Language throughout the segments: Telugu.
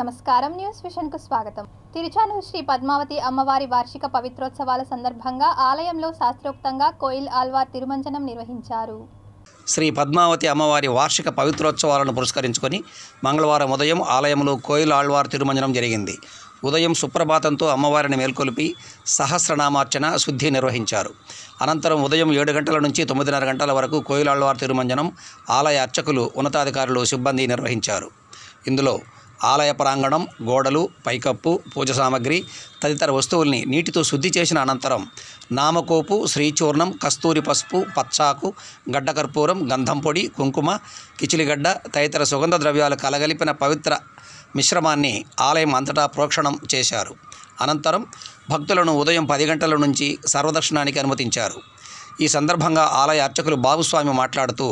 నమస్కారం న్యూస్ విషన్కు స్వాగతం. తిరుచానూరు శ్రీ పద్మావతి అమ్మవారి వార్షిక పవిత్రోత్సవాల సందర్భంగా ఆలయంలో శాస్త్రోక్తంగా కోయిల్ ఆళ్వార్ తిరుమంజనం నిర్వహించారు. శ్రీ పద్మావతి అమ్మవారి వార్షిక పవిత్రోత్సవాలను పురస్కరించుకొని మంగళవారం ఉదయం ఆలయంలో కోయిల్ ఆళ్వార్ తిరుమంజనం జరిగింది. ఉదయం సుప్రభాతంతో అమ్మవారిని మేల్కొలిపి సహస్రనామార్చన శుద్ధి నిర్వహించారు. అనంతరం ఉదయం 7 గంటల నుంచి 9:30 గంటల వరకు కోయిల్ ఆళ్వార్ తిరుమంజనం ఆలయ అర్చకులు, ఉన్నతాధికారులు, సిబ్బంది నిర్వహించారు. ఇందులో ఆలయ ప్రాంగణం, గోడలు, పైకప్పు, పూజ సామగ్రి తదితర వస్తువుల్ని నీటితో శుద్ధి చేసిన అనంతరం నామకోపు, శ్రీచూర్ణం, కస్తూరి పసుపు, పచ్చాకు, గడ్డకర్పూరం, గంధం పొడి, కుంకుమ, కిచిలిగడ్డ తదితర సుగంధ ద్రవ్యాలు కలగలిపిన పవిత్ర మిశ్రమాన్ని ఆలయం అంతటా ప్రోక్షణం చేశారు. అనంతరం భక్తులను ఉదయం 10 గంటల నుంచి సర్వదర్శనానికి అనుమతించారు. ఈ సందర్భంగా ఆలయ అర్చకులు బాబుస్వామి మాట్లాడుతూ,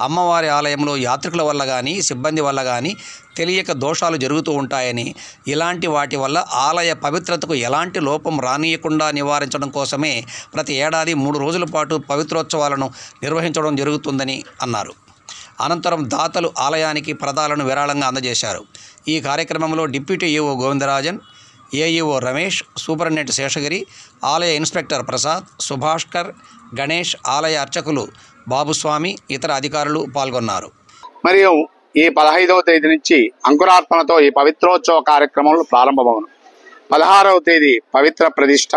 అమ్మవారి ఆలయంలో యాత్రికుల వల్ల కానీ, సిబ్బంది వల్ల కానీ తెలియక దోషాలు జరుగుతూ ఉంటాయని, ఇలాంటి వాటి వల్ల ఆలయ పవిత్రతకు ఎలాంటి లోపం రానియకుండా నివారించడం కోసమే ప్రతి ఏడాది 3 రోజుల పాటు పవిత్రోత్సవాలను నిర్వహించడం జరుగుతుందని అన్నారు. అనంతరం దాతలు ఆలయానికి ప్రదాలను విరాళంగా అందజేశారు. ఈ కార్యక్రమంలో deputy EO Govindarajan, AEO Ramesh, superintendent Seshagiri, ఆలయ ఇన్స్పెక్టర్ ప్రసాద్, సుభాష్కర్, గణేష్, ఆలయ అర్చకులు బాబుస్వామి, ఇతర అధికారులు పాల్గొన్నారు. మరియు ఈ 15వ తేదీ నుంచి అంకురార్పణతో ఈ పవిత్రోత్సవ కార్యక్రమంలో ప్రారంభమవును. 16వ తేదీ పవిత్ర ప్రతిష్ట,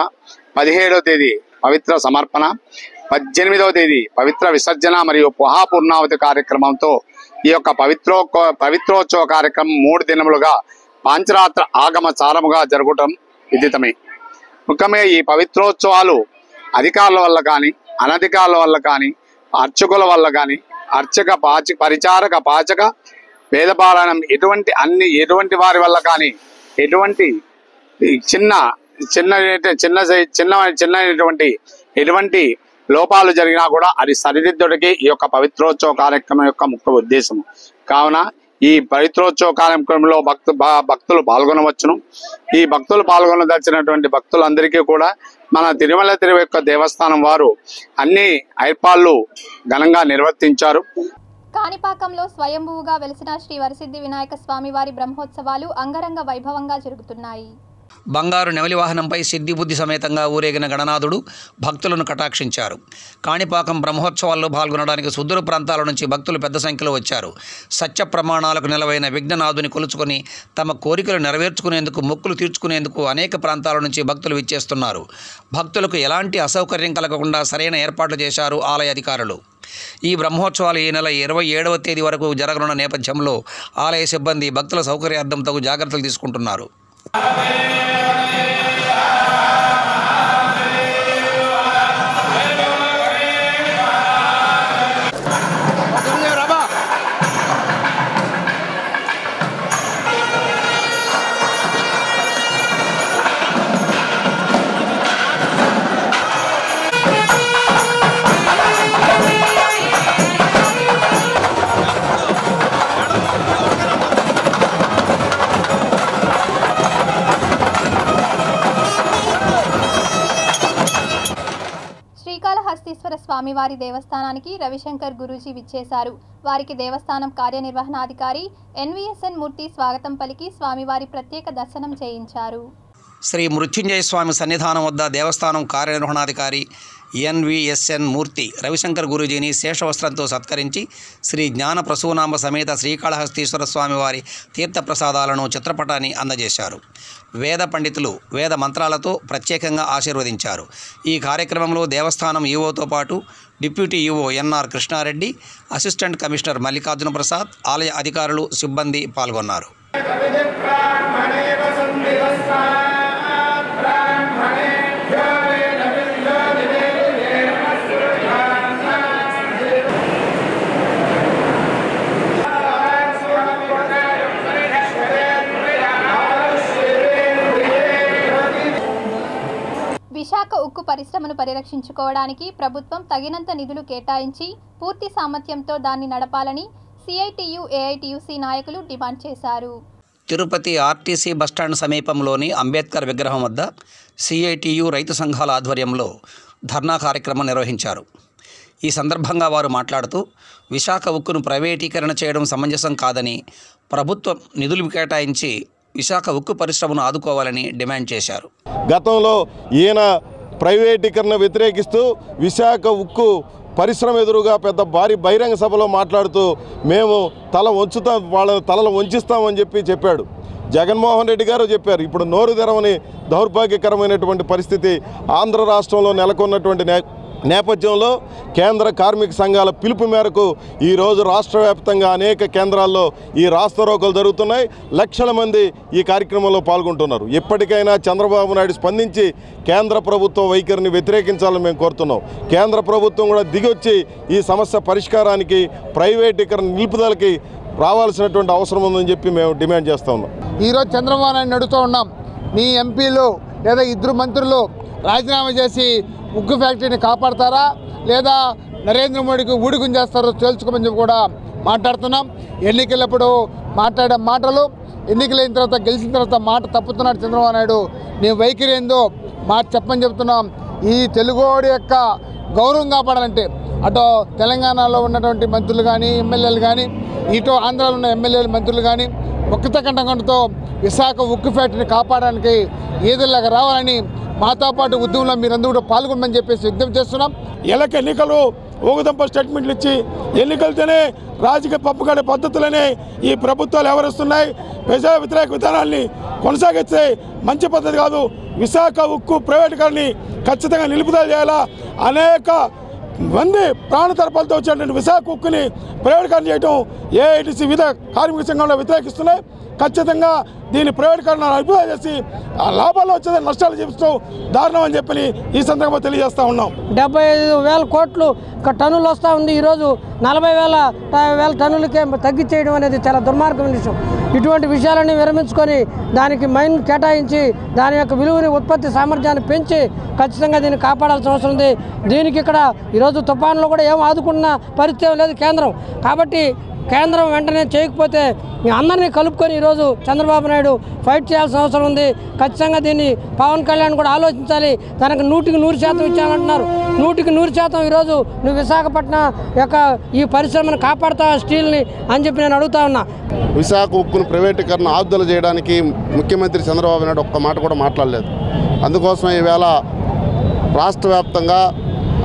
17వ తేదీ పవిత్ర సమర్పణ, 18వ తేదీ పవిత్ర విసర్జన మరియు మహాపూర్ణావతి కార్యక్రమంతో ఈ యొక్క పవిత్రోత్సవ కార్యక్రమం 3 దినములుగా పాంచరాత్ర ఆగమ సారముగా జరగటం విదితమే. ముఖ్యంగా ఈ పవిత్రోత్సవాలు అధికారుల వల్ల కానీ, అనధికారుల వల్ల కానీ, అర్చకుల వల్ల కానీ, అర్చక పరిచారక పాచక వేదపారాయణం ఎటువంటి వారి వల్ల కానీ ఎటువంటి చిన్నటువంటి ఎటువంటి లోపాలు జరిగినా కూడా అది సరిదిద్దుడికి ఈ యొక్క పవిత్రోత్సవ కార్యక్రమం యొక్క ముఖ్య ఉద్దేశం. కావున ఈ పవిత్రోత్సవ కార్యక్రమంలో భక్తులు పాల్గొనవచ్చును. ఈ భక్తులు పాల్గొనదలిచినటువంటి భక్తులందరికీ కూడా మన తిరుమల యొక్క దేవస్థానం వారు అన్ని ఏర్పాట్లు ఘనంగా నిర్వర్తించారు. కాణిపాకంలో స్వయంభూగా వెలిసిన శ్రీ వరసిద్ధి వినాయక స్వామి వారి బ్రహ్మోత్సవాలు అంగరంగ వైభవంగా జరుగుతున్నాయి. బంగారు నెమలి వాహనంపై సిద్ధిబుద్ధి సమేతంగా ఊరేగిన గణనాథుడు భక్తులను కటాక్షించారు. కాణిపాకం బ్రహ్మోత్సవాల్లో పాల్గొనడానికి సుదూర ప్రాంతాల నుంచి భక్తులు పెద్ద సంఖ్యలో వచ్చారు. సత్య ప్రమాణాలకు నిలవైన విఘ్ననాథుని కొలుచుకొని తమ కోరికలు నెరవేర్చుకునేందుకు, మొక్కులు తీర్చుకునేందుకు అనేక ప్రాంతాల నుంచి భక్తులు విచ్చేస్తున్నారు. భక్తులకు ఎలాంటి అసౌకర్యం కలగకుండా సరైన ఏర్పాట్లు చేశారు ఆలయ అధికారులు. ఈ బ్రహ్మోత్సవాలు ఈ నెల 27వ తేదీ వరకు జరగనున్న నేపథ్యంలో ఆలయ సిబ్బంది భక్తుల సౌకర్యార్థం తగు జాగ్రత్తలు తీసుకుంటున్నారు. శ్రీకాళహస్తీశ్వర స్వామివారి దేవస్థానానికి రవిశంకర్ గురూజీ విచ్చేశారు. వారికి దేవస్థానం కార్యనిర్వహణాధికారి ఎన్వీఎస్ఎన్ మూర్తి స్వాగతం పలికి స్వామివారి ప్రత్యేక దర్శనం చేయించారు. శ్రీ మృత్యుంజయ స్వామి సన్నిధానం వద్ద దేవస్థానం కార్యనిర్వహణాధికారి ఎన్వీఎస్ఎన్ మూర్తి రవిశంకర్ గురూజీని శేషవస్త్రంతో సత్కరించి శ్రీ జ్ఞాన ప్రసూనాంబ సమేత శ్రీకాళహస్తీశ్వర స్వామివారి తీర్థప్రసాదాలను చిత్రపటాన్ని అందజేశారు. వేద పండితులు వేద మంత్రాలతో ప్రత్యేకంగా ఆశీర్వదించారు. ఈ కార్యక్రమంలో దేవస్థానం ఈవోతో పాటు deputy EO NR Krishna Reddy, assistant commissioner Mallikarjuna Prasad, ఆలయ అధికారులు, సిబ్బంది పాల్గొన్నారు. విశాఖ ఉక్కు పరిశ్రమను పరిరక్షించుకోవడానికి ప్రభుత్వం తగినంత నిధులు కేటాయించి పూర్తి సామర్థ్యంతో దాన్ని నడపాలని సిఐటియు, ఏఐటియుసి నాయకులు డిమాండ్ చేశారు. తిరుపతి ఆర్టీసీ బస్టాండ్ సమీపంలోని అంబేద్కర్ విగ్రహం వద్ద సిఐటియు రైతు సంఘాల ఆధ్వర్యంలో ధర్నా కార్యక్రమం నిర్వహించారు. ఈ సందర్భంగా వారు మాట్లాడుతూ విశాఖ ఉక్కును ప్రైవేటీకరణ చేయడం సమంజసం కాదని, ప్రభుత్వం నిధులు కేటాయించి విశాఖ ఉక్కు పరిశ్రమను ఆదుకోవాలని డిమాండ్ చేశారు. గతంలో ఈయన ప్రైవేటీకరణ వ్యతిరేకిస్తూ విశాఖ ఉక్కు పరిశ్రమ ఎదురుగా పెద్ద భారీ బహిరంగ సభలో మాట్లాడుతూ మేము వాళ్ళ తలలు వంచిస్తామని చెప్పాడు. జగన్మోహన్ రెడ్డి గారు చెప్పారు. ఇప్పుడు నోరు తెరవని దౌర్భాగ్యకరమైనటువంటి పరిస్థితి ఆంధ్ర రాష్ట్రంలో నెలకొన్నటువంటి నేపథ్యంలో కేంద్ర కార్మిక సంఘాల పిలుపు మేరకు ఈరోజు రాష్ట్ర వ్యాప్తంగా అనేక కేంద్రాల్లో ఈ రాస్తారోకోలు జరుగుతున్నాయి. లక్షల మంది ఈ కార్యక్రమంలో పాల్గొంటున్నారు. ఎప్పటికైనా చంద్రబాబు నాయుడు స్పందించి కేంద్ర ప్రభుత్వ వైఖరిని వ్యతిరేకించాలని మేము కోరుతున్నాం. కేంద్ర ప్రభుత్వం కూడా దిగొచ్చి ఈ సమస్య పరిష్కారానికి ప్రైవేటీకరణ నిలుపుదలకి రావాల్సినటువంటి అవసరం ఉందని చెప్పి మేము డిమాండ్ చేస్తూ ఉన్నాం. ఈరోజు చంద్రబాబు నాయుడు అడుగుతూ ఉన్నాం, మీ ఎంపీలు లేదా ఇద్దరు మంత్రులు రాజీనామా చేసి ఉక్కు ఫ్యాక్టరీని కాపాడతారా లేదా నరేంద్ర మోడీకి ఊడికం చేస్తారో తేల్చుకోమని చెప్పి కూడా మాట్లాడుతున్నాం. ఎన్నికలప్పుడు మాట్లాడే మాటలు ఎన్నికలైన తర్వాత గెలిచిన తర్వాత మాట తప్పుతున్నాడు చంద్రబాబు నాయుడు. నీ వైఖరి ఏందో మాట చెప్పని చెప్తున్నాం. ఈ తెలుగోడి యొక్క గౌరవం కాపాడాలంటే అటు తెలంగాణలో ఉన్నటువంటి మంత్రులు కానీ ఎమ్మెల్యేలు కానీ ఇటు ఆంధ్రాలో ఉన్న ఎమ్మెల్యేలు మంత్రులు కానీ ఒక్కత కంటకంటతో విశాఖ ఉక్కు ఫ్యాక్టరీని కాపాడడానికి ఏదోలాగా రావాలని మాతో పాటు ఉద్యమంలో మీరందరూ కూడా పాల్గొనమని చెప్పేసి విజ్ఞప్తి చేస్తున్నాం. ఎన్నికలు ఊగుదంప స్టేట్మెంట్లు ఇచ్చి ఎన్నికలతోనే రాజకీయ పప్పుగడే పద్ధతులనే ఈ ప్రభుత్వాలు వ్యవహరిస్తున్నాయి. ప్రజా వ్యతిరేక విధానాన్ని కొనసాగిస్తే మంచి పద్ధతి కాదు. విశాఖ ఉక్కు ప్రైవేటీకరణని ఖచ్చితంగా నిలుపుదల చేయాలా. అనేక మంది ప్రాణతర్పాలతో వచ్చినటువంటి విశాఖ ఉక్కుని ప్రైవేటీకరణ చేయడం ఏఐటీసీ వివిధ కార్మిక సంఘంలో వ్యతిరేకిస్తున్నాయి. ఖచ్చితంగా దీన్ని ప్రైవేటీకరణ అభివృద్ధి చేసి ఆ లాభాలు వచ్చేది నష్టాలు చూపిస్తూ దారుణం అని చెప్పి ఈ సందర్భంగా తెలియజేస్తూ ఉన్నాం. 75,000 కోట్లు టన్నులు వస్తూ ఉంది. ఈరోజు 40,000 టన్నులకే తగ్గించేయడం అనేది చాలా దుర్మార్గమైన విషయం. ఇటువంటి విషయాలన్నీ విరమించుకొని దానికి మైన్ కేటాయించి దాని యొక్క విలువని ఉత్పత్తి సామర్థ్యాన్ని పెంచి ఖచ్చితంగా దీన్ని కాపాడాల్సిన అవసరం ఉంది. దీనికి ఇక్కడ ఈరోజు తుఫాన్లో కూడా ఏం ఆదుకున్న పరిస్థితి లేదు కేంద్రం. కాబట్టి కేంద్రం వెంటనే చేయకపోతే అందరినీ కలుపుకొని ఈరోజు చంద్రబాబు నాయుడు ఫైట్ చేయాల్సిన అవసరం ఉంది. ఖచ్చితంగా దీన్ని పవన్ కళ్యాణ్ కూడా ఆలోచించాలి. తనకు 100% ఇచ్చామంటున్నారు. 100% ఈరోజు నువ్వు విశాఖపట్నం యొక్క ఈ పరిశ్రమను కాపాడుతావా స్టీల్ని అని చెప్పి నేను అడుగుతా ఉన్నా. విశాఖ ఉక్కును ప్రైవేటీకరణ ఆర్దులు చేయడానికి ముఖ్యమంత్రి చంద్రబాబు నాయుడు ఒక్క మాట కూడా మాట్లాడలేదు. అందుకోసం ఈవేళ రాష్ట్ర వ్యాప్తంగా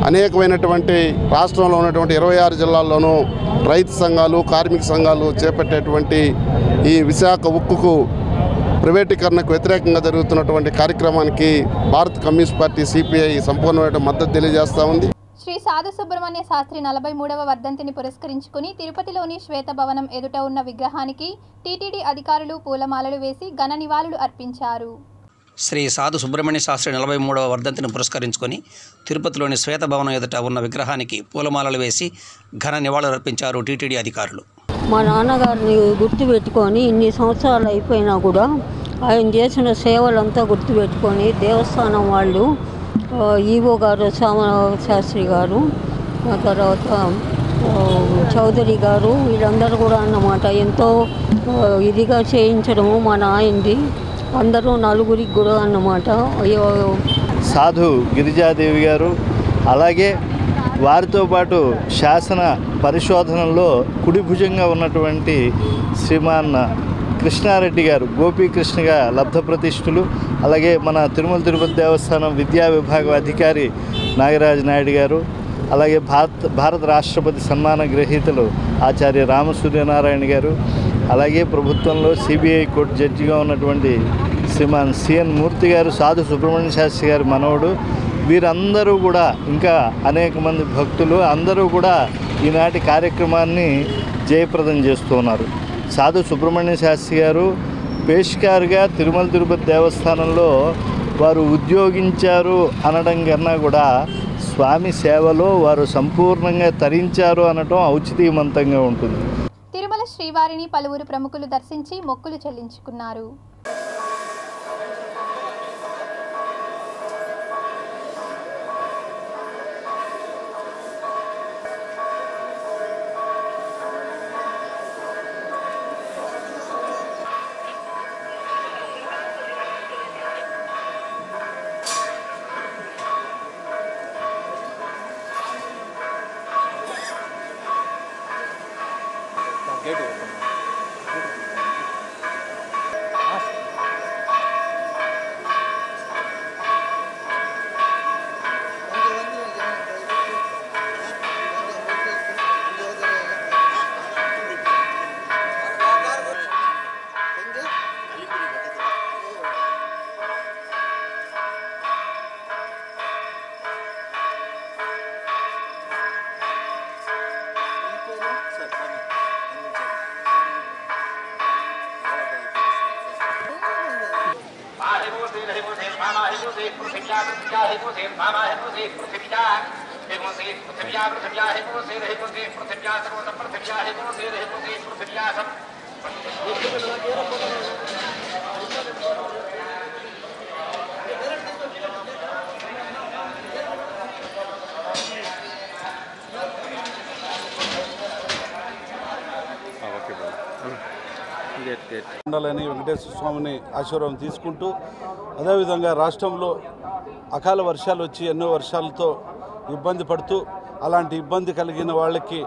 అనేకమైనటువంటి రాష్ట్రంలో ఉన్నటువంటి 26 జిల్లాల్లోనూ రైతు సంఘాలు కార్మిక సంఘాలు చేపట్టేటువంటి ఈ విశాఖ ఉక్కుకు ప్రైవేటీకరణకు వ్యతిరేకంగా జరుగుతున్నటువంటి కార్యక్రమానికి భారత కమ్యూనిస్ట్ పార్టీ సిపిఐ సంపూర్ణమైన మద్దతు తెలియజేస్తూ ఉంది. శ్రీ సాధు సుబ్రహ్మణ్య శాస్త్రి 43వ వర్ధంతిని పురస్కరించుకుని తిరుపతిలోని శ్వేత భవనం ఎదుట ఉన్న విగ్రహానికి టీటీడీ అధికారులు పూలమాలలు వేసి ఘన నివాళులు అర్పించారు. శ్రీ సాధు సుబ్రహ్మణ్య శాస్త్రి 43వ వర్ధంతిని పురస్కరించుకొని తిరుపతిలోని శ్వేత భవనం ఎదుట ఉన్న విగ్రహానికి పూలమాలలు వేసి ఘన నివాళులు అర్పించారు టీటీడీ అధికారులు. మా నాన్నగారిని గుర్తుపెట్టుకొని ఇన్ని సంవత్సరాలు అయిపోయినా కూడా ఆయన చేసిన సేవలంతా గుర్తుపెట్టుకొని దేవస్థానం వాళ్ళు ఈవో గారు శాస్త్రి గారు తర్వాత చౌదరి గారు వీళ్ళందరూ కూడా అన్నమాట ఎంతో ఇదిగా చేయించడము మా నాయనది. అందరూ నలుగురికి కూడా అన్నమాట. సాధు గిరిజాదేవి గారు అలాగే వారితో పాటు శాసన పరిశోధనలో కుడిభుజంగా ఉన్నటువంటి శ్రీమాన్ కృష్ణారెడ్డి గారు గోపీకృష్ణగా లబ్ధప్రతిష్ఠులు. అలాగే మన తిరుమల తిరుపతి దేవస్థానం విద్యా విభాగం అధికారి నాగరాజు నాయుడు గారు, అలాగే భారత రాష్ట్రపతి సన్మాన గ్రహీతలు ఆచార్య రామసూర్యనారాయణ గారు, అలాగే ప్రభుత్వంలో సిబిఐ కోర్టు జడ్జిగా ఉన్నటువంటి శ్రీమాన్ సిఎన్ మూర్తి గారు సాధు సుబ్రహ్మణ్య శాస్త్రి గారి మనవడు. వీరందరూ కూడా ఇంకా అనేక మంది భక్తులు అందరూ కూడా ఈనాటి కార్యక్రమాన్ని జయప్రదం చేస్తూ ఉన్నారు. సాధు సుబ్రహ్మణ్య శాస్త్రి గారు పేష్కారుగా తిరుమల తిరుపతి దేవస్థానంలో వారు ఉద్యోగించారు అనడం కన్నా కూడా స్వామి సేవలో వారు సంపూర్ణంగా తరించారు అనటం ఔచితీయమంతంగా ఉంటుంది. తిరుమల శ్రీవారిని పలువురు ప్రముఖులు దర్శించి మొక్కులు చెల్లించుకున్నారు. ఉండాలని వెంకటేశ్వర స్వామిని ఆశీర్వాదం తీసుకుంటూ, అదేవిధంగా రాష్ట్రంలో అకాల వర్షాలు వచ్చి ఎన్నో వర్షాలతో ఇబ్బంది పడుతూ, అలాంటి ఇబ్బంది కలిగిన వాళ్ళకి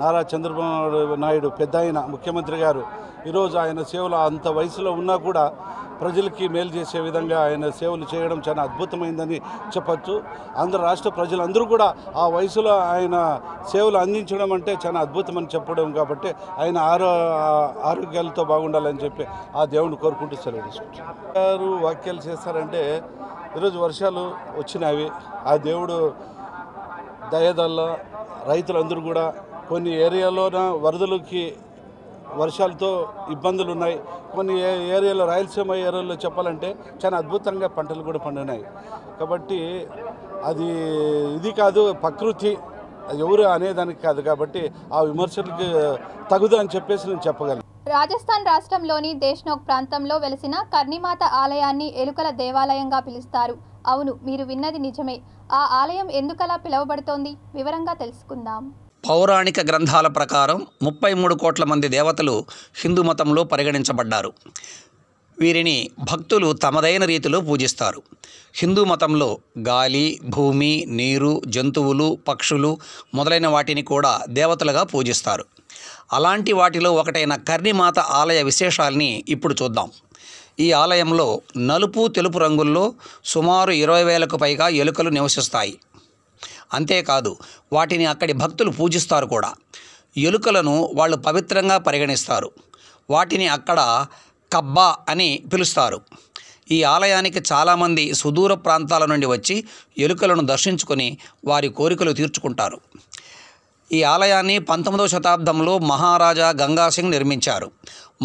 నారా చంద్రబాబు నాయుడు పెద్ద ఆయన ముఖ్యమంత్రి గారు ఈరోజు ఆయన సేవలు అంత వయసులో ఉన్నా కూడా ప్రజలకి మేలు చేసే విధంగా ఆయన సేవలు చేయడం చాలా అద్భుతమైందని చెప్పచ్చు. ఆంధ్ర రాష్ట్ర ప్రజలందరూ కూడా ఆ వయసులో ఆయన సేవలు అందించడం అంటే చాలా అద్భుతమని చెప్పడం కాబట్టి ఆయన ఆరోగ్యాలతో బాగుండాలని చెప్పి ఆ దేవుడిని కోరుకుంటూ సెలవు తీసుకుంటారు. వ్యాఖ్యలు చేస్తారంటే ఈరోజు వర్షాలు వచ్చినవి, ఆ దేవుడు దయదల్ల రైతులందరూ కూడా కొన్ని ఏరియాలోన వరదలకి వర్షాలతో ఇబ్బందులు ఉన్నాయి. కొన్ని ఏరియాలో రాయలసీమ ఏరియాలో చెప్పాలంటే చాలా అద్భుతంగా పంటలు కూడా పండినాయి. కాబట్టి అది ఇది కాదు, ప్రకృతి ఎవరు అనేదానికి కాదు. కాబట్టి ఆ విమర్శలకు తగుదు అని చెప్పేసి నేను చెప్పగలను. రాజస్థాన్ రాష్ట్రంలోని దేశ్నోక్ ప్రాంతంలో వెలిసిన కర్ణిమాత ఆలయాన్ని ఎలుకల దేవాలయంగా పిలుస్తారు. అవును, మీరు విన్నది నిజమే. ఆ ఆలయం ఎందుకలా పిలువబడుతోంది? వివరంగా తెలుసుకుందాం. పౌరాణిక గ్రంథాల ప్రకారం 33 కోట్ల మంది దేవతలు హిందూ మతంలో పరిగణించబడ్డారు. వీరిని భక్తులు తమదైన రీతిలో పూజిస్తారు. హిందూ మతంలో గాలి, భూమి, నీరు, జంతువులు, పక్షులు మొదలైన వాటిని కూడా దేవతలుగా పూజిస్తారు. అలాంటి వాటిలో ఒకటైన కర్ణిమాత ఆలయ విశేషాల్ని ఇప్పుడు చూద్దాం. ఈ ఆలయంలో నలుపు, తెలుపు రంగుల్లో సుమారు 20,000కు పైగా ఎలుకలు నివసిస్తాయి. అంతేకాదు, వాటిని అక్కడి భక్తులు పూజిస్తారు కూడా. ఎలుకలను వాళ్ళు పవిత్రంగా పరిగణిస్తారు. వాటిని అక్కడ కబ్బా అని పిలుస్తారు. ఈ ఆలయానికి చాలామంది సుదూర ప్రాంతాల నుండి వచ్చి ఎలుకలను దర్శించుకొని వారి కోరికలు తీర్చుకుంటారు. ఈ ఆలయాన్ని 19వ శతాబ్దంలో మహారాజా గంగా సింగ్ నిర్మించారు.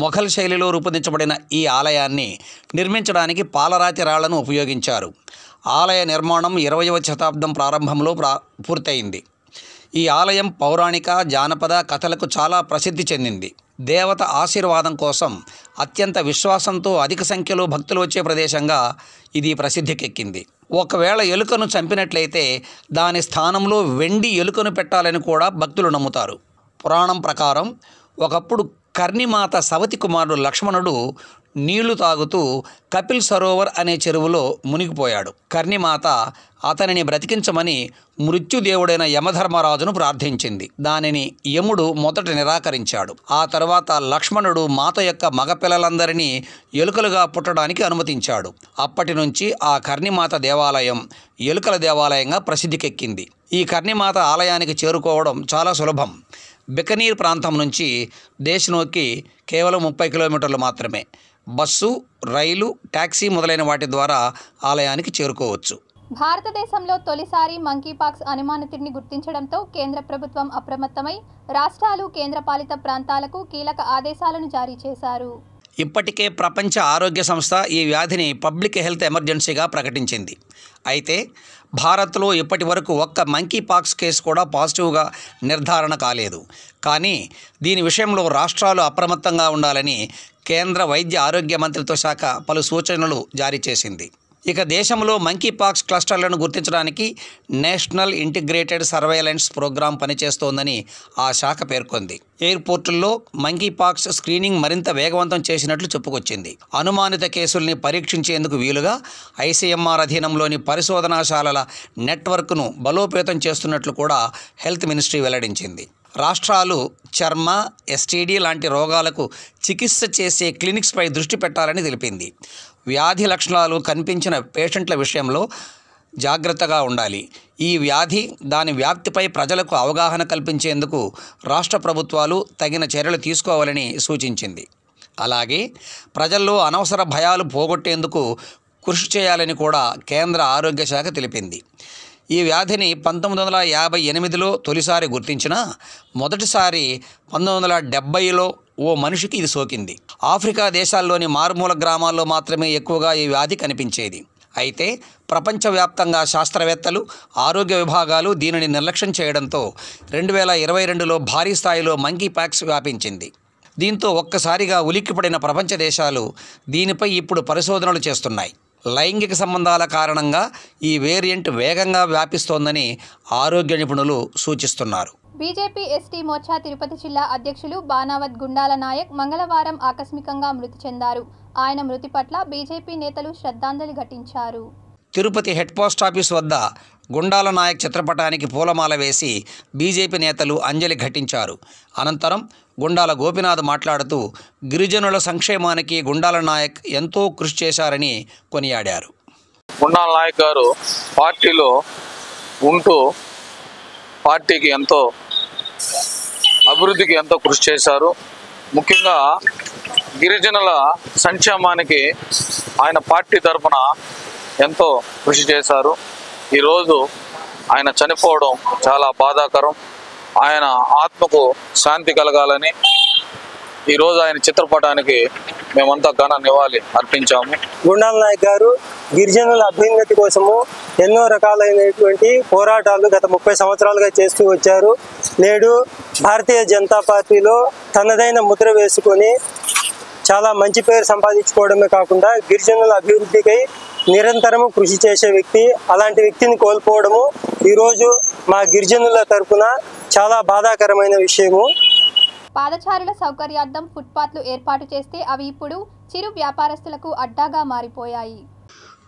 మొఘల్ శైలిలో రూపొందించబడిన ఈ ఆలయాన్ని నిర్మించడానికి పాలరాతి రాళ్లను ఉపయోగించారు. ఆలయ నిర్మాణం 20వ శతాబ్దం ప్రారంభంలో పూర్తయింది. ఈ ఆలయం పౌరాణిక, జానపద కథలకు చాలా ప్రసిద్ధి చెందింది. దేవత ఆశీర్వాదం కోసం అత్యంత విశ్వాసంతో అధిక సంఖ్యలో భక్తులు వచ్చే ప్రదేశంగా ఇది ప్రసిద్ధికెక్కింది. ఒకవేళ ఎలుకను చంపినట్లయితే దాని స్థానంలో వెండి ఎలుకను పెట్టాలని కూడా భక్తులు నమ్ముతారు. పురాణం ప్రకారం ఒకప్పుడు కర్ణిమాత సవతి కుమారుడు లక్ష్మణుడు నీళ్లు తాగుతూ కపిల్ సరోవర్ అనే చెరువులో మునిగిపోయాడు. కర్ణిమాత అతనిని బ్రతికించమని మృత్యుదేవుడైన యమధర్మరాజును ప్రార్థించింది. దానిని యముడు మొదట నిరాకరించాడు. ఆ తర్వాత లక్ష్మణుడు మాత యొక్క మగపిల్లలందరినీ ఎలుకలుగా పుట్టడానికి అనుమతించాడు. అప్పటి నుంచి ఆ కర్ణిమాత దేవాలయం ఎలుకల దేవాలయంగా ప్రసిద్ధికెక్కింది. ఈ కర్ణిమాత ఆలయానికి చేరుకోవడం చాలా సులభం. బికనీర్ ప్రాంతం నుంచి దేశ్నోక్కి కేవలం 30 కిలోమీటర్లు మాత్రమే. బస్సు, రైలు, ట్యాక్సీ మొదలైన వాటి ద్వారా ఆలయానికి చేరుకోవచ్చు. భారతదేశంలో తొలిసారి మంకీపాక్స్ అనుమానితుడిని గుర్తించడంతో కేంద్ర ప్రభుత్వం అప్రమత్తమై రాష్ట్రాలు, కేంద్రపాలిత ప్రాంతాలకు కీలక ఆదేశాలను జారీ చేశారు. ఇప్పటికే ప్రపంచ ఆరోగ్య సంస్థ ఈ వ్యాధిని పబ్లిక్ హెల్త్ ఎమర్జెన్సీగా ప్రకటించింది. అయితే భారత్లో ఇప్పటి వరకు ఒక్క మంకీపాక్స్ కేసు కూడా పాజిటివ్గా నిర్ధారణ కాలేదు. కానీ దీని విషయంలో రాష్ట్రాలు అప్రమత్తంగా ఉండాలని కేంద్ర వైద్య ఆరోగ్య మంత్రిత్వ శాఖ పలు సూచనలు జారీ చేసింది. ఇక దేశంలో మంకీపాక్స్ క్లస్టర్లను గుర్తించడానికి నేషనల్ ఇంటిగ్రేటెడ్ సర్వేలెన్స్ ప్రోగ్రాం పనిచేస్తోందని ఆ శాఖ పేర్కొంది. ఎయిర్పోర్టుల్లో మంకీపాక్స్ స్క్రీనింగ్ మరింత వేగవంతం చేసినట్లు చెప్పుకొచ్చింది. అనుమానిత కేసుల్ని పరీక్షించేందుకు వీలుగా ఐసీఎంఆర్ అధీనంలోని పరిశోధనాశాలల నెట్వర్క్ను బలోపేతం చేస్తున్నట్లు కూడా హెల్త్ మినిస్ట్రీ వెల్లడించింది. రాష్ట్రాలు చర్మ, ఎస్టీడీ లాంటి రోగాలకు చికిత్స చేసే క్లినిక్స్పై దృష్టి పెట్టాలని తెలిపింది. వ్యాధి లక్షణాలు కనిపించిన పేషెంట్ల విషయంలో జాగ్రత్తగా ఉండాలి. ఈ వ్యాధి, దాని వ్యాప్తిపై ప్రజలకు అవగాహన కల్పించేందుకు రాష్ట్ర ప్రభుత్వాలు తగిన చర్యలు తీసుకోవాలని సూచించింది. అలాగే ప్రజల్లో అనవసర భయాలు పోగొట్టేందుకు కృషి చేయాలని కూడా కేంద్ర ఆరోగ్య శాఖ తెలిపింది. ఈ వ్యాధిని 1958లో తొలిసారి గుర్తించినా మొదటిసారి 1970లో ఓ మనిషికి ఇది సోకింది. ఆఫ్రికా దేశాల్లోని మారుమూల గ్రామాల్లో మాత్రమే ఎక్కువగా ఈ వ్యాధి కనిపించేది. అయితే ప్రపంచవ్యాప్తంగా శాస్త్రవేత్తలు, ఆరోగ్య విభాగాలు దీనిని నిర్లక్ష్యం చేయడంతో 2022లో భారీ స్థాయిలో మంకీ పాక్స్ వ్యాపించింది. దీంతో ఒక్కసారిగా ఉలిక్కిపడిన ప్రపంచ దేశాలు దీనిపై ఇప్పుడు పరిశోధనలు చేస్తున్నాయి. లైంగిక సంబంధాల కారణంగా ఈ వేరియంట్ వేగంగా వ్యాపిస్తోందని ఆరోగ్య నిపుణులు సూచిస్తున్నారు. బీజేపీ ఎస్టీ మోర్చా తిరుపతి జిల్లా అధ్యక్షులు బానావత్ గుండాల నాయక్ మంగళవారం ఆకస్మికంగా మృతి చెందారు. ఆయన మృతి పట్ల బీజేపీ నేతలు శ్రద్ధాంజలి ఘటించారు. తిరుపతి హెడ్ పోస్ట్ ఆఫీస్ వద్ద గుండాల నాయక్ చిత్రపటానికి పూలమాల వేసి బీజేపీ నేతలు అంజలి ఘటించారు. అనంతరం గుండాల గోపినాథ్ మాట్లాడుతూ గిరిజనుల సంక్షేమానికి గుండాల నాయక్ ఎంతో కృషి చేశారని కొనియాడారు. గుండాల నాయక్ గారు పార్టీలో ఉంటూ పార్టీకి ఎంతో అభివృద్ధికి ఎంతో కృషి చేశారు. ముఖ్యంగా గిరిజనుల సంక్షేమానికి ఆయన పార్టీ తరఫున ఎంతో కృషి చేశారు. ఈరోజు ఆయన చనిపోవడం చాలా బాధాకరం. ఆయన ఆత్మకు శాంతి కలగాలని ఈరోజు ఆయన చిత్రపటానికి మేమంతా ఘన నివాళి అర్పించాము. గుండాల నాయక్ గారు గిరిజనుల అభ్యున్నతి కోసము ఎన్నో రకాలైనటువంటి పోరాటాలు గత 30 సంవత్సరాలుగా చేస్తూ వచ్చారు. నేడు భారతీయ జనతా పార్టీలో తనదైన ముద్ర వేసుకొని చాలా మంచి పేరు సంపాదించుకోవడమే కాకుండా గిరిజనుల అభివృద్ధికై నిరంతరము కృషి చేసే వ్యక్తి. అలాంటి వ్యక్తిని కోల్పోవడము ఈరోజు మా గిరిజనుల తరఫున చాలా బాధాకరమైన విషయము. పాదచారుల సౌకర్యార్థం ఫుట్పాత్లు ఏర్పాటు చేస్తే అవి ఇప్పుడు చిరు వ్యాపారస్తులకు అడ్డాగా మారిపోయాయి.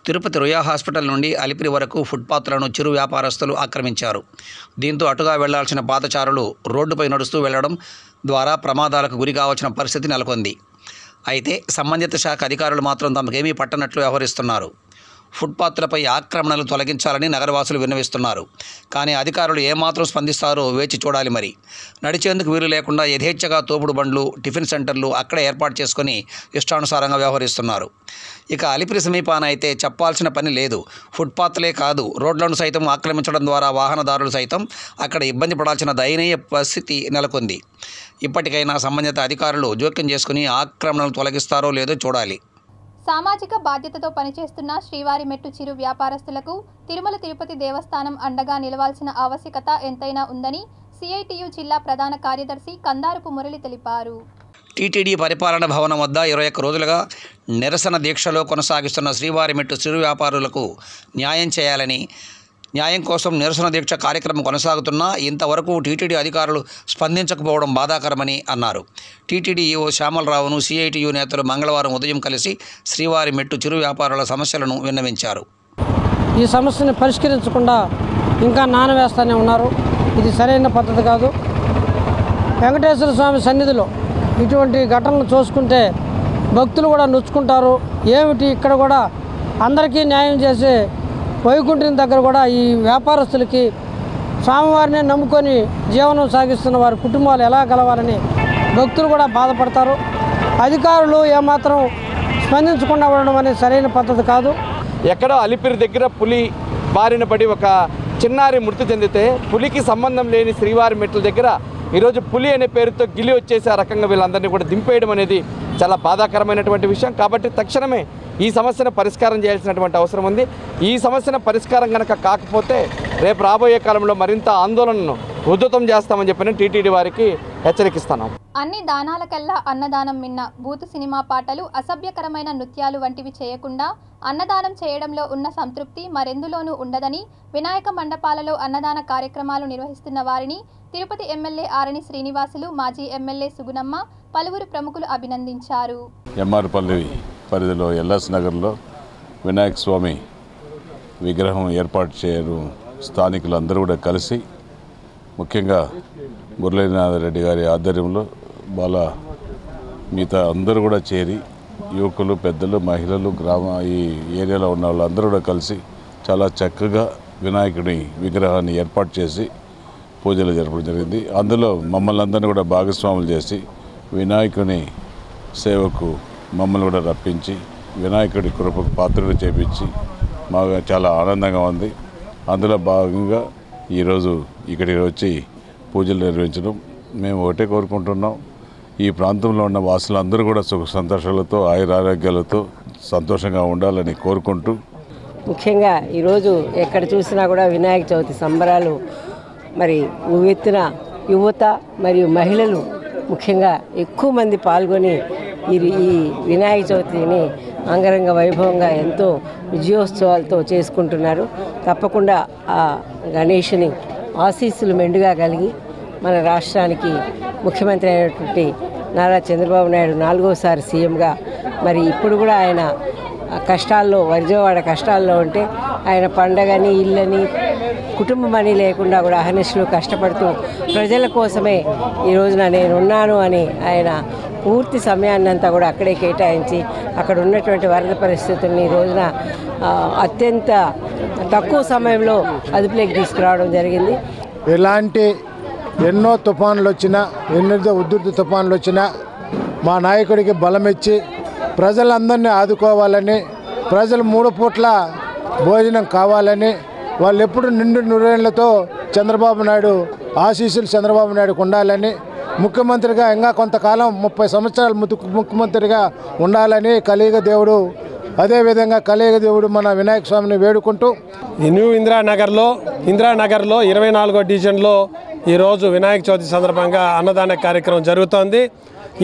తిరుపతి రుయా హాస్పిటల్ నుండి అలిపిరి వరకు ఫుట్పాత్లను చిరు వ్యాపారస్తులు ఆక్రమించారు. దీంతో అటుగా వెళ్లాల్సిన పాదచారులు రోడ్డుపై నడుస్తూ వెళ్లడం ద్వారా ప్రమాదాలకు గురి కావాల్సిన పరిస్థితి నెలకొంది. అయితే సంబంధిత శాఖ అధికారులు మాత్రం తమకేమీ పట్టనట్లు వ్యవహరిస్తున్నారు. ఫుట్పాత్లపై ఆక్రమణలు తొలగించాలని నగరవాసులు విన్నవిస్తున్నారు. కానీ అధికారులు ఏమాత్రం స్పందిస్తారో వేచి చూడాలి. మరి నడిచేందుకు వీలు లేకుండా యథేచ్ఛగా తోపుడు బండ్లు, టిఫిన్ సెంటర్లు అక్కడే ఏర్పాటు చేసుకుని ఇష్టానుసారంగా వ్యవహరిస్తున్నారు. ఇక అలిపిరి సమీపాన అయితే చెప్పాల్సిన పని లేదు. ఫుట్పాత్లే కాదు, రోడ్లను సైతం ఆక్రమించడం ద్వారా వాహనదారులు సైతం అక్కడ ఇబ్బంది పడాల్సిన దయనీయ పరిస్థితి నెలకొంది. ఇప్పటికైనా సంబంధిత అధికారులు జోక్యం చేసుకుని ఆక్రమణలు తొలగిస్తారో లేదో చూడాలి. సామాజిక బాధ్యతతో పనిచేస్తున్న శ్రీవారి మెట్టు చిరు వ్యాపారస్తులకు తిరుమల తిరుపతి దేవస్థానం అండగా నిలవాల్సిన ఆవశ్యకత ఎంతైనా ఉందని సిఐటియు జిల్లా ప్రధాన కార్యదర్శి కందారపు మురళి తెలిపారు. టీటీడీ పరిపాలన భవనం వద్ద 21 రోజులుగా నిరసన దీక్షలో కొనసాగిస్తున్న శ్రీవారి మెట్టు చిరు వ్యాపారులకు న్యాయం చేయాలని, న్యాయం కోసం నిరసన దీక్ష కార్యక్రమం కొనసాగుతున్నా ఇంతవరకు టీటీడీ అధికారులు స్పందించకపోవడం బాధాకరమని అన్నారు. టీటీడీ ఈవో శ్యామలరావును సిఐటియు నేతలు మంగళవారం ఉదయం కలిసి శ్రీవారి మెట్టు చిరు వ్యాపారుల సమస్యలను విన్నవించారు. ఈ సమస్యను పరిష్కరించకుండా ఇంకా నానవేస్తూనే ఉన్నారు. ఇది సరైన పద్ధతి కాదు. వెంకటేశ్వర స్వామి సన్నిధిలో ఇటువంటి ఘటనలు చూసుకుంటే భక్తులు కూడా నొచ్చుకుంటారు. ఏమిటి ఇక్కడ కూడా అందరికీ న్యాయం చేసే వైకుంఠం దగ్గర కూడా ఈ వ్యాపారస్తులకి స్వామివారిని నమ్ముకొని జీవనం సాగిస్తున్న వారి కుటుంబాలు ఎలా కలవాలని భక్తులు కూడా బాధపడతారు. అధికారులు ఏమాత్రం స్పందించకుండా ఉండడం అనేది సరైన పద్ధతి కాదు. ఎక్కడో అలిపిరి దగ్గర పులి బారిన పడి ఒక చిన్నారి మృతి చెందితే పులికి సంబంధం లేని శ్రీవారి మెట్ల దగ్గర ఈరోజు పులి అనే పేరుతో గిలి వచ్చేసి ఆ రకంగా వీళ్ళందరినీ కూడా దింపేయడం అనేది చాలా బాధాకరమైనటువంటి విషయం. కాబట్టి తక్షణమే ఈ సమస్యను పరిష్కారం చేయాల్సినటువంటి అవసరం ఉంది. ఈ సమస్యను పరిష్కారం కనుక కాకపోతే రేపు రాబోయే కాలంలో మరింత ఆందోళనను ఉధృతం చేస్తామని చెప్పిన టీటీడీ వారికి హెచ్చరిస్తున్నాం. అన్ని దానాలకల్లా అన్నదానం మిన్న. బూతు సినిమా పాటలు, అసభ్యకరమైన నృత్యాలు వంటివి చేయకుండా అన్నదానం చేయడంలో ఉన్న సంతృప్తి మరెందులోనూ ఉండదని వినాయక మండపాలలో అన్నదాన కార్యక్రమాలు నిర్వహిస్తున్న వారిని తిరుపతి ఎమ్మెల్యే ఆరణి శ్రీనివాసులు, మాజీ ఎమ్మెల్యే సుగుణమ్మ, పలువురు ప్రముఖులు అభినందించారు. ఎంఆర్పల్లి పరిధిలో ఎల్ఎస్ నగర్లో వినాయక స్వామి విగ్రహం ఏర్పాటు చేయడం స్థానికులందరూ కూడా కలిసి, ముఖ్యంగా మురళీనాథ్ రెడ్డి గారి ఆధ్వర్యంలో మిగతా అందరూ కూడా చేరి, యువకులు, పెద్దలు, మహిళలు, ఈ ఏరియాలో ఉన్న వాళ్ళందరూ కూడా కలిసి చాలా చక్కగా వినాయకుడి విగ్రహాన్ని ఏర్పాటు చేసి పూజలు జరపడం జరిగింది. అందులో మమ్మల్ని అందరినీ కూడా భాగస్వాములు చేసి వినాయకుని సేవకు మమ్మల్ని కూడా రప్పించి వినాయకుడి కృపకు పాత్రలు చేపించి మాకు చాలా ఆనందంగా ఉంది. అందులో భాగంగా ఈరోజు ఇక్కడికి వచ్చి పూజలు నిర్వహించడం మేము ఒకటే కోరుకుంటున్నాం. ఈ ప్రాంతంలో ఉన్న వాసులందరూ కూడా సుఖ సంతోషాలతో, ఆయురారోగ్యాలతో సంతోషంగా ఉండాలని కోరుకుంటూ ముఖ్యంగా ఈరోజు ఎక్కడ చూసినా కూడా వినాయక చవితి సంబరాలు మరి ఉవ్వెత్తున యువత మరియు మహిళలు ముఖ్యంగా ఎక్కువ మంది పాల్గొని ఈ వినాయక చవితిని అంగరంగ వైభవంగా ఎంతో విజయోత్సవాలతో చేసుకుంటున్నారు. తప్పకుండా ఆ గణేషుని ఆశీస్సులు మెండుగా కలిగి మన రాష్ట్రానికి ముఖ్యమంత్రి అయినటువంటి నారా చంద్రబాబు నాయుడు 4వసారి సీఎంగా మరి ఇప్పుడు కూడా ఆయన కష్టాల్లో విజయవాడ కష్టాల్లో ఉంటే ఆయన పండగని ఇళ్ళని కుటుంబం అని లేకుండా కూడా అహర్నిశలు కష్టపడుతూ ప్రజల కోసమే ఈ రోజున నేనున్నాను అని ఆయన పూర్తి సమయాన్ని అంతా కూడా అక్కడే కేటాయించి అక్కడ ఉన్నటువంటి వరద పరిస్థితుల్ని ఈ రోజున అత్యంత తక్కువ సమయంలో అదుపులోకి తీసుకురావడం జరిగింది. ఎలాంటి ఎన్నో తుఫాన్లు వచ్చినా ఎన్నో ఉధృతి తుఫాన్లు వచ్చినా మా నాయకుడికి బలమిచ్చి ప్రజలందరినీ ఆదుకోవాలని, ప్రజలు 3 పూట్ల భోజనం కావాలని, వాళ్ళు ఎప్పుడు నిండు నూరేళ్లతో చంద్రబాబు నాయుడు ఆశీస్సులు చంద్రబాబు నాయుడుకు ఉండాలని, ముఖ్యమంత్రిగా ఇంకా కొంతకాలం 30 సంవత్సరాలు ముఖ్యమంత్రిగా ఉండాలని కలియుగ దేవుడు, అదేవిధంగా కలియుగ దేవుడు మన వినాయక స్వామిని వేడుకుంటూ ఈ న్యూ ఇందిరానగర్లో 24వ డివిజన్లో ఈరోజు వినాయక చవితి సందర్భంగా అన్నదాన కార్యక్రమం జరుగుతోంది.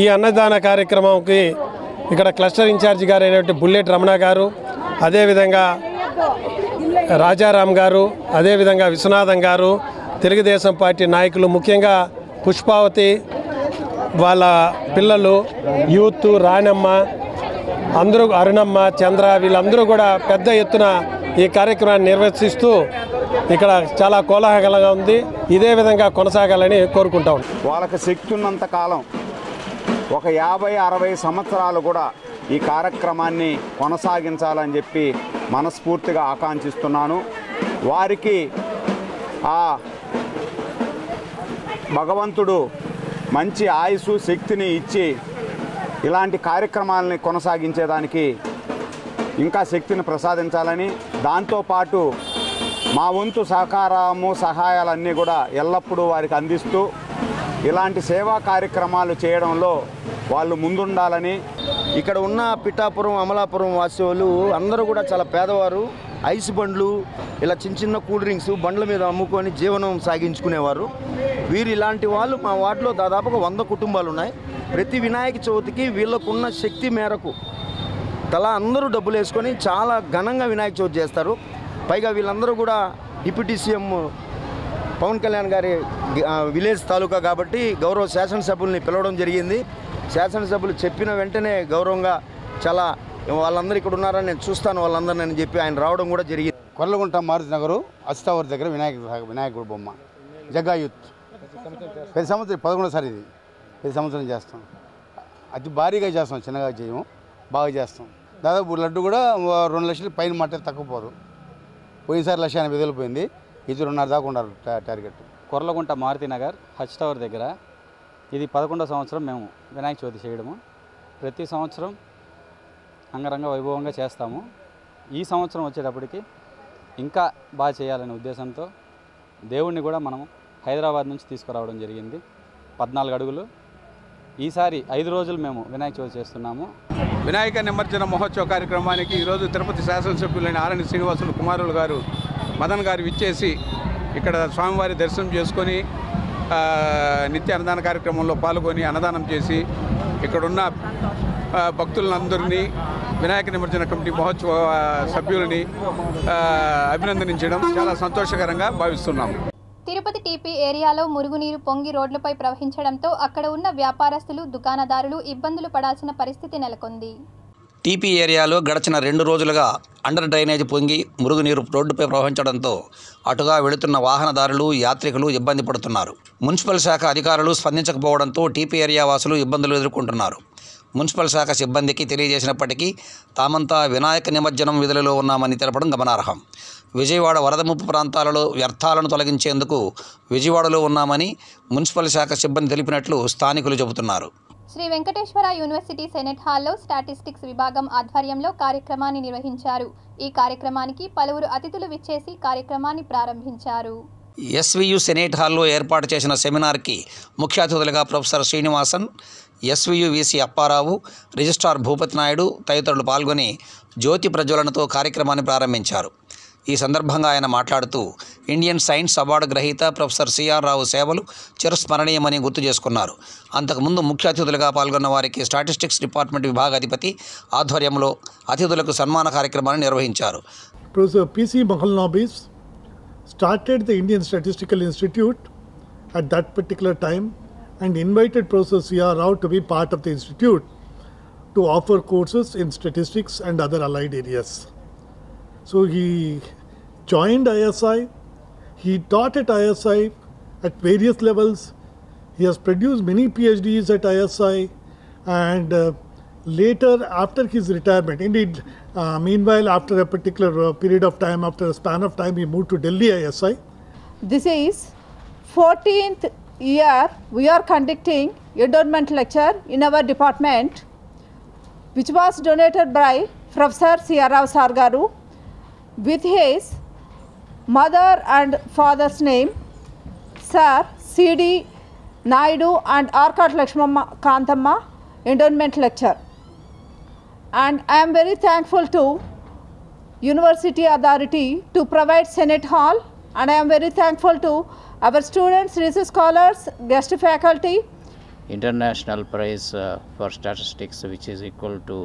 ఈ అన్నదాన కార్యక్రమంకి ఇక్కడ క్లస్టర్ ఇన్ఛార్జి గారు అయినటువంటి బుల్లెట్ రమణ గారు, అదేవిధంగా రాజారాం గారు, అదేవిధంగా విశ్వనాథం గారు, తెలుగుదేశం పార్టీ నాయకులు, ముఖ్యంగా పుష్పావతి వాళ్ళ పిల్లలు, యూత్, రాణమ్మ, అందరూ, అరుణమ్మ, చంద్ర, వీళ్ళందరూ కూడా పెద్ద ఎత్తున ఈ కార్యక్రమాన్ని నిర్వర్తిస్తూ ఇక్కడ చాలా కోలాహలంగా ఉంది. ఇదే విధంగా కొనసాగాలని కోరుకుంటాం. వాళ్ళకి శక్తి ఉన్నంత కాలం ఒక 50-60 సంవత్సరాలు కూడా ఈ కార్యక్రమాన్ని కొనసాగించాలని చెప్పి మనస్ఫూర్తిగా ఆకాంక్షిస్తున్నాను. వారికి ఆ భగవంతుడు మంచి ఆయుసు శక్తిని ఇచ్చి ఇలాంటి కార్యక్రమాలని కొనసాగించేదానికి ఇంకా శక్తిని ప్రసాదించాలని, దాంతోపాటు మా వంతు సహకారము సహాయాలన్నీ కూడా ఎల్లప్పుడూ వారికి అందిస్తూ ఇలాంటి సేవా కార్యక్రమాలు చేయడంలో వాళ్ళు ముందుండాలని. ఇక్కడ ఉన్న పిఠాపురం, అమలాపురం వాసులు అందరూ కూడా చాలా పేదవారు. ఐస్ బండ్లు, ఇలా చిన్న కూల్ డ్రింక్స్ బండ్ల మీద అమ్ముకొని జీవనం సాగించుకునేవారు. వీరు ఇలాంటి వాళ్ళు మా వార్డులో దాదాపుగా 100 కుటుంబాలు ఉన్నాయి. ప్రతి వినాయక చవితికి వీళ్ళకున్న శక్తి మేరకు తలా అందరూ డబ్బులు వేసుకొని చాలా ఘనంగా వినాయక చవితి చేస్తారు. పైగా వీళ్ళందరూ కూడా డిప్యూటీ సీఎం పవన్ కళ్యాణ్ గారి విలేజ్ తాలూకా కాబట్టి గౌరవ శాసనసభ్యుల్ని పిలవడం జరిగింది. శాసనసభ్యులు చెప్పిన వెంటనే గౌరవంగా చాలా వాళ్ళందరూ ఇక్కడ ఉన్నారని నేను చూస్తాను వాళ్ళందరినీ అని చెప్పి ఆయన రావడం కూడా జరిగింది. కొర్లగుంట మారుతి నగరు అస్తావర్ దగ్గర వినాయకుడు బొమ్మ జగ్గా యూత్ 10 సంవత్సరం 11సారి ఇది 10 సంవత్సరం చేస్తాం. అతి భారీగా చేస్తాం, చిన్నగా చేయము, బాగా చేస్తాం. దాదాపు లడ్డు కూడా 2 లక్షలు పైన మాట తక్కువ పోదు. పోయినసారి 1,80,000 వదిలిపోయింది, ఇది 2.5 దాకా ఉన్నారు టార్గెట్. కొర్లగుంట మారుతి నగర్ హచ్ టవర్ దగ్గర ఇది 11వ సంవత్సరం మేము వినాయక చవితి చేయడము. ప్రతి సంవత్సరం అంగరంగ వైభవంగా చేస్తాము. ఈ సంవత్సరం వచ్చేటప్పటికి ఇంకా బాగా చేయాలనే ఉద్దేశంతో దేవుణ్ణి కూడా మనం హైదరాబాద్ నుంచి తీసుకురావడం జరిగింది. 14 అడుగులు. ఈసారి 5 రోజులు మేము వినాయక చవితి చేస్తున్నాము. వినాయక నిమజ్జన మహోత్సవ కార్యక్రమానికి ఈరోజు తిరుపతి శాసనసభ్యులైన ఆరణి శ్రీనివాసులు కుమారులు గారు మదన్ గారు విచ్చేసి ఇక్కడ స్వామివారి దర్శనం చేసుకొని నిత్య అన్నదాన కార్యక్రమంలో పాల్గొని అన్నదానం చేసి ఇక్కడున్న భక్తులందరినీ వినాయక నిమజ్జన కమిటీ మహోత్సవ సభ్యులని అభినందించడం చాలా సంతోషకరంగా భావిస్తున్నాము. తిరుపతి టీపీ ఏరియాలో మురుగునీరు పొంగి రోడ్లపై ప్రవహించడంతో అక్కడ ఉన్న వ్యాపారస్తులు, దుకాణదారులు ఇబ్బందులు పడాల్సిన పరిస్థితి నెలకొంది. టీపీ ఏరియాలో గడిచిన 2 రోజులుగా అండర్ డ్రైనేజ్ పొంగి మురుగునీరు రోడ్డుపై ప్రవహించడంతో అటుగా వెళుతున్న వాహనదారులు, యాత్రికులు ఇబ్బంది పడుతున్నారు. మున్సిపల్ శాఖ అధికారులు స్పందించకపోవడంతో టీపీ ఏరియా వాసులు ఇబ్బందులు ఎదుర్కొంటున్నారు. మున్సిపల్ శాఖ సిబ్బందికి తెలియజేసినప్పటికీ తామంతా వినాయక నిమజ్జనం విధులలో ఉన్నామని తెలపడం గమనార్హం. విజయవాడ వరద ముప్పు ప్రాంతాలలో వ్యర్థాలను తొలగించేందుకు విజయవాడలో ఉన్నామని మున్సిపల్ శాఖ సిబ్బంది తెలిపినట్లు స్థానికులు చెబుతున్నారు. శ్రీ వెంకటేశ్వర యూనివర్సిటీ సెనెట్ హాల్లో స్టాటిస్టిక్స్ విభాగం ఆధ్వర్యంలో కార్యక్రమాన్ని నిర్వహించారు. ఈ కార్యక్రమానికి పలువురు అతిథులు విచ్చేసి కార్యక్రమాన్ని ప్రారంభించారు. ఎస్వియు సెనేట్ హాల్లో ఏర్పాటు చేసిన సెమినార్కి ముఖ్య అతిథులుగా professor Srinivasan, SVU VC Apparao, registrar Bhupathi Naidu తదితరులు పాల్గొని జ్యోతి ప్రజ్వలనతో కార్యక్రమాన్ని ప్రారంభించారు. ఈ సందర్భంగా ఆయన మాట్లాడుతూ ఇండియన్ సైన్స్ అవార్డు గ్రహీత ప్రొఫెసర్ సిఆర్ రావు సేవలు చిరస్మరణీయమని గుర్తు చేసుకున్నారు. అంతకుముందు ముఖ్య అతిథులుగా పాల్గొన్న వారికి స్టాటిస్టిక్స్ డిపార్ట్మెంట్ విభాగాధిపతి ఆధ్వర్యంలో అతిథులకు సన్మాన కార్యక్రమాన్ని నిర్వహించారు. Professor P.C. Mahalnobis started the Indian Statistical Institute at that particular time and invited Professor C.R. Rao to be part of the institute to offer courses in statistics and other allied areas. So he joined ISI, he taught at ISI at various levels, he has produced many PhDs at ISI and later after his retirement, indeed meanwhile after a particular period of time, after a span of time, he moved to Delhi ISI. This is 14th year we are conducting endowment lecture in our department, which was donated by Professor C.R. Rao Sargaru with his mother and father's name, Sir C.D. Naidu and Arkat Lakshmamma Kantamma endowment lecture. And I am very thankful to University Authority to provide Senate Hall, and I am very thankful to our students, research scholars, guest faculty. International prize for statistics, which is equal to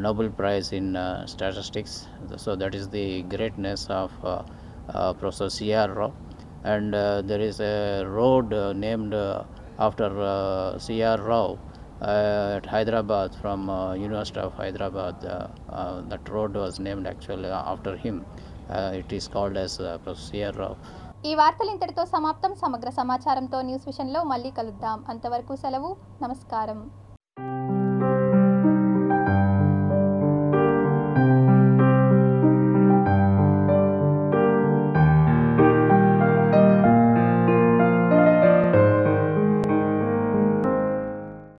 Nobel Prize in statistics. So that is the greatness of Professor C.R. Rao. And there is a road named after C.R. Rao at Hyderabad, from University of Hyderabad. That road was named actually after him. It is called as Professor C.R. Rao. ఈ వార్తలు ఇంతటితో సమాప్తం. సమగ్ర సమాచారంతో న్యూస్ విషన్లో మళ్ళీ కలుద్దాం. అంతవరకు సెలవు. నమస్కారం.